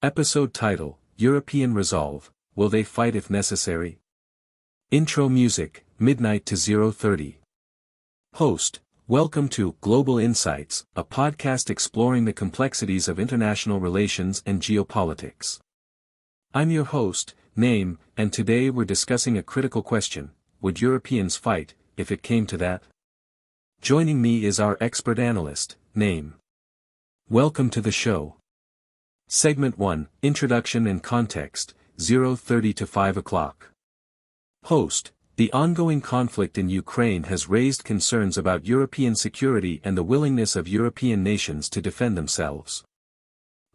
Episode title, European Resolve, Will They Fight If Necessary? Intro music, midnight to 0:30. Host, welcome to Global Insights, a podcast exploring the complexities of international relations and geopolitics. I'm your host, Naim, and today we're discussing a critical question: would Europeans fight, if it came to that? Joining me is our expert analyst, Naim. Welcome to the show. Segment 1, Introduction and Context, 0:30 to 5 o'clock. Host, the ongoing conflict in Ukraine has raised concerns about European security and the willingness of European nations to defend themselves.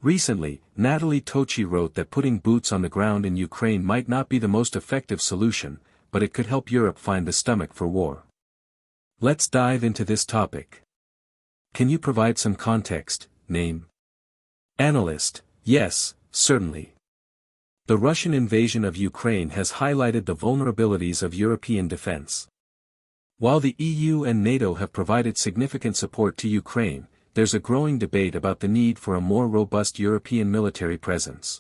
Recently, Natalie Tochi wrote that putting boots on the ground in Ukraine might not be the most effective solution, but it could help Europe find the stomach for war. Let's dive into this topic. Can you provide some context, Naim? Analyst, yes, certainly. The Russian invasion of Ukraine has highlighted the vulnerabilities of European defense. While the EU and NATO have provided significant support to Ukraine, there's a growing debate about the need for a more robust European military presence.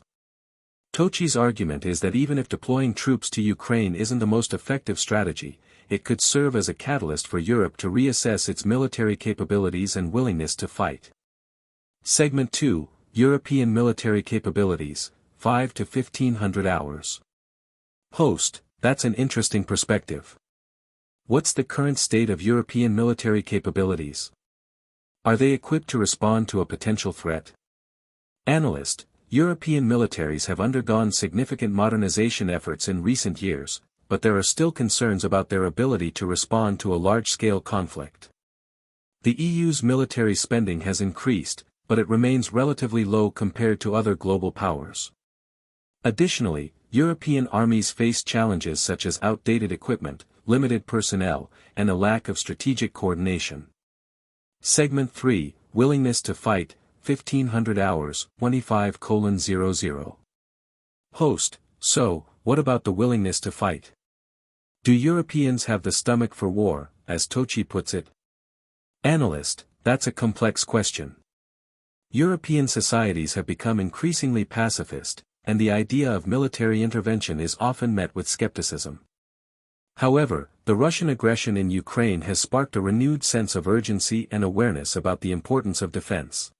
Tochi's argument is that even if deploying troops to Ukraine isn't the most effective strategy, it could serve as a catalyst for Europe to reassess its military capabilities and willingness to fight. Segment 2, European Military Capabilities, 5 to 1500 hours. Host, that's an interesting perspective. What's the current state of European military capabilities? Are they equipped to respond to a potential threat? Analyst, European militaries have undergone significant modernization efforts in recent years, but there are still concerns about their ability to respond to a large-scale conflict. The EU's military spending has increased, but it remains relatively low compared to other global powers. Additionally, European armies face challenges such as outdated equipment, limited personnel, and a lack of strategic coordination. Segment 3, Willingness to Fight, 1500 hours, 25:00. Host, so, what about the willingness to fight? Do Europeans have the stomach for war, as Tochi puts it? Analyst, that's a complex question. European societies have become increasingly pacifist, and the idea of military intervention is often met with skepticism. However, the Russian aggression in Ukraine has sparked a renewed sense of urgency and awareness about the importance of defense.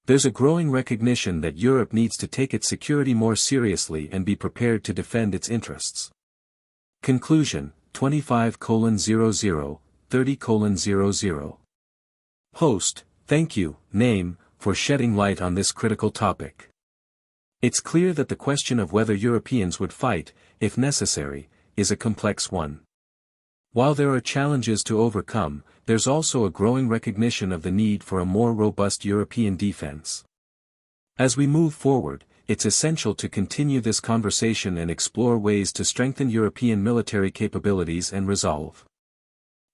There's a growing recognition that Europe needs to take its security more seriously and be prepared to defend its interests. Conclusion, 25:00, 30:00. Host, thank you, Naim, for shedding light on this critical topic. It's clear that the question of whether Europeans would fight, if necessary, is a complex one. While there are challenges to overcome, there's also a growing recognition of the need for a more robust European defense. As we move forward, it's essential to continue this conversation and explore ways to strengthen European military capabilities and resolve.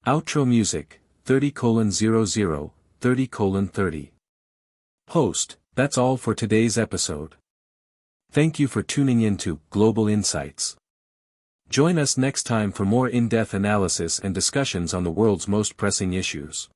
Outro music, 30:00, 30:30. Host, that's all for today's episode. Thank you for tuning in to Global Insights. Join us next time for more in-depth analysis and discussions on the world's most pressing issues.